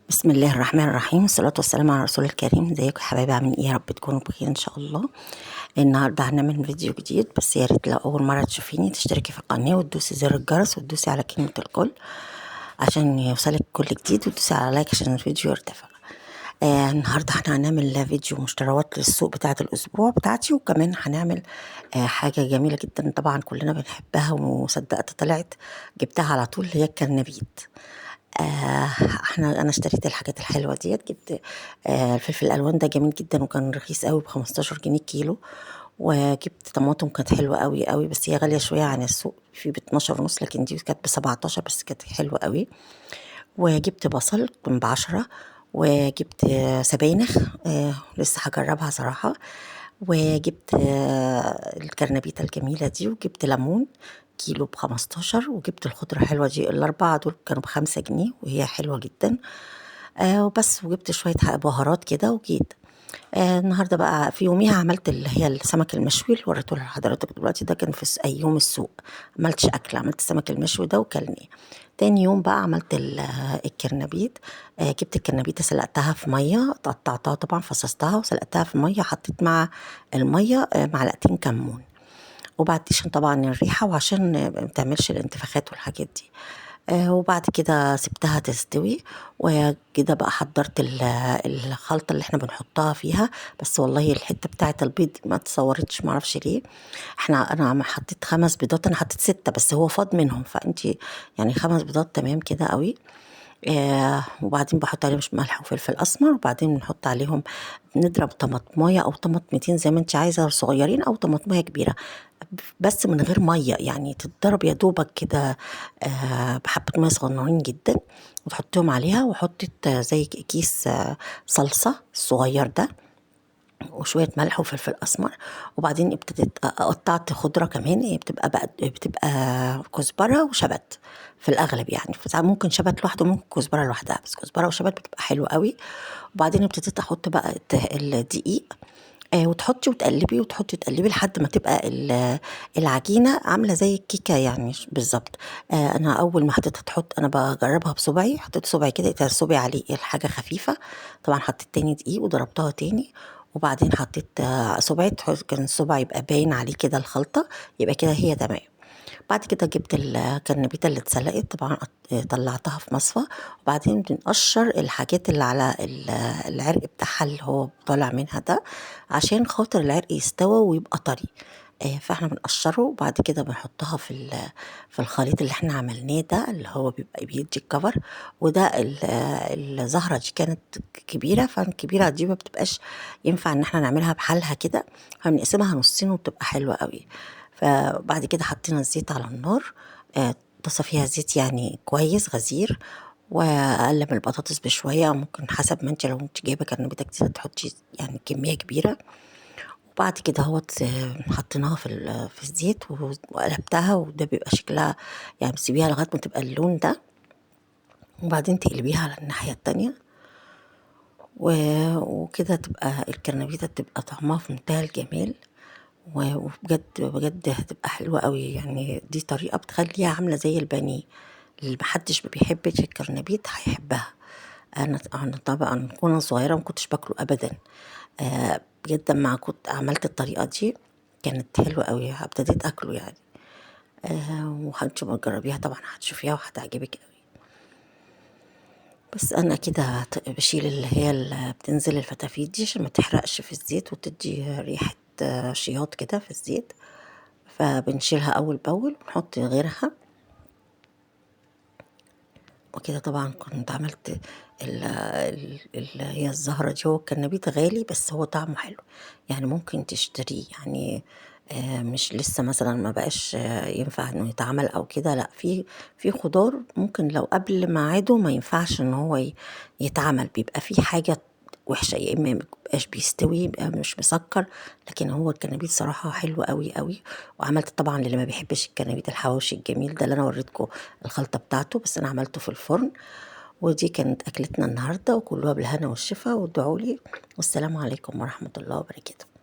بسم الله الرحمن الرحيم، والصلاة والسلام على رسول الكريم. ازيكم يا حبايبي؟ عاملين ايه؟ يا رب تكونوا بخير ان شاء الله. النهارده هنعمل فيديو جديد، بس يا ريت لو اول مره تشوفيني تشتركي في القناه وتدوسي زر الجرس وتدوسي على كلمه الكل عشان يوصلك كل جديد، وتدوسي على لايك عشان الفيديو يرتفع. النهارده احنا هنعمل فيديو مشتريات للسوق بتاعه الاسبوع بتاعتي، وكمان هنعمل حاجه جميله جدا طبعا كلنا بنحبها وصدقت طلعت جبتها على طول، هي الكرنبيت. انا اشتريت الحاجات الحلوه ديت. جبت الفلفل الالوان ده جميل جدا وكان رخيص قوي ب15 جنيه كيلو. وجبت طماطم كانت حلوه قوي قوي، بس هي غاليه شويه عن السوق، في ب12 ونص، لكن دي كانت ب17 بس كانت حلوه قوي. وجبت بصل كان ب10. وجبت سبانخ، لسه هجربها صراحه. وجبت الكرنبيطة الجميلة دي، وجبت ليمون كيلو ب15. وجبت الخضرة حلوة دي، الأربعة دول كانوا ب5 جنيه وهي حلوة جدا. وبس، وجبت شوية بهارات كده وجيت. النهارده بقى في يوميها عملت اللي هي السمك المشوي اللي وريته لحضرتك دلوقتي، ده كان في أي يوم السوق. عملتش أكل، عملت السمك المشوي ده وكلناه. تاني يوم بقى عملت الكرنبيت. جبت الكرنبيتة سلقتها في مية، قطعتها طبعا، فصصتها وسلقتها في مية، حطيت مع المية معلقتين كمون، وبعديشن طبعا الريحة وعشان متعملش الانتفاخات والحاجات دي. وبعد كده سبتها تستوي. وكده بقى حضرت الخلطة اللي احنا بنحطها فيها. بس والله الحتة بتاعة البيض ما تصورتش، معرفش ليه. انا ما حطيت 5 بيضات، انا حطيت 6 بس هو فاض منهم، فانتي يعني 5 بيضات تمام كده قوي. وبعدين بحط عليهم ملح وفلفل اسمر، وبعدين بنحط عليهم، نضرب طماطمايه او طماطمتين زي ما انت عايزه، صغيرين او طماطمايه كبيره، بس من غير ميه، يعني تتضرب يا دوبك كده بحبه ميه صغننين جدا، وتحطيهم عليها. وحطيت زي كيس صلصه صغير ده، وشوية ملح وفلفل أسمر. وبعدين ابتديت قطعت خضرة كمان، بتبقى كزبرة وشبت في الأغلب، يعني فساعات ممكن شبت لوحده، ممكن كزبرة لوحدها، بس كزبرة وشبت بتبقى حلوة قوي. وبعدين ابتديت أحط بقى الدقيق، وتحطي وتقلبي وتحطي وتقلبي لحد ما تبقى العجينة عاملة زي الكيكة يعني بالظبط. أنا أول ما حطيتها أنا بجربها بصبعي، حطيت صبعي كده صبعي عليه الحاجة خفيفة. طبعا حطيت تاني دقيق وضربتها تاني. وبعدين حطيت صبعي، كان الصبع يبقى باين عليه كده الخلطة، يبقى كده هي تمام. بعد كده جبت الكرنبيطة اللي اتسلقت طبعا، طلعتها في مصفى. وبعدين بنقشر الحاجات اللي على العرق بتاعها اللي هو طالع منها ده، عشان خاطر العرق يستوى ويبقى طري. فاحنا بنقشره، وبعد كده بنحطها في الخليط اللي احنا عملناه ده، اللي هو بيبقى بيدي الكفر. وده الزهرة دي كانت كبيرة، فالكبيرة دي ما بتبقاش ينفع ان احنا نعملها بحالها كده، فبنقسمها نصين وبتبقى حلوة قوي. فبعد كده حطينا الزيت على النار، طاسة فيها زيت يعني كويس غزير. وأقلم البطاطس بشوية، ممكن حسب ما انت، لو انت جايبة كرنبيتة كتير تحطي يعني كمية كبيرة. وبعد كده حطيناها في الزيت وقلبتها، وده بيبقى شكلها يعني بتسيبيها لغاية ما تبقى اللون ده، وبعدين تقلبيها على الناحية التانية. وكده تبقى الكرنبيتة تبقى طعمها في منتهى الجمال. وبجد بجد هتبقى حلوة قوي، يعني دي طريقة بتخليها عاملة زي البانيه، اللي محدش ما بيحبش الكرنبيت هيحبها. انا طبعا وانا صغيرة ما كنتش باكله ابدا. بجد لما كنت عملت الطريقة دي كانت حلوة قوي، ابتديت اكله يعني. وهانتي ما تجربيها طبعا هتشوفيها وهتعجبك قوي. بس انا كده بشيل اللي هي اللي بتنزل الفتافيت دي عشان ما تحرقش في الزيت وتدي ريحة شياط كده في الزيت، فبنشيلها اول باول ونحط غيرها. وكده طبعا كنت عملت اللي هي الزهرة دي. هو الكرنبيط غالي بس هو طعمه حلو، يعني ممكن تشتريه يعني. مش لسه مثلا ما بقاش ينفع انه يتعمل او كده، لا، في خضار ممكن لو قبل ميعاده ما ينفعش ان هو يتعمل، بيبقى في حاجة وحشة، يا اما مبقاش بيستوي، يبقى مش مسكر. لكن هو الكرنبيط صراحة حلو قوي قوي. وعملت طبعا للي ما بيحبش الكرنبيط الحواوشي الجميل ده اللي انا وريتكم الخلطة بتاعته، بس انا عملته في الفرن. ودي كانت اكلتنا النهارده، وكلها بالهنا والشفا، وادعوا لي. والسلام عليكم ورحمة الله وبركاته.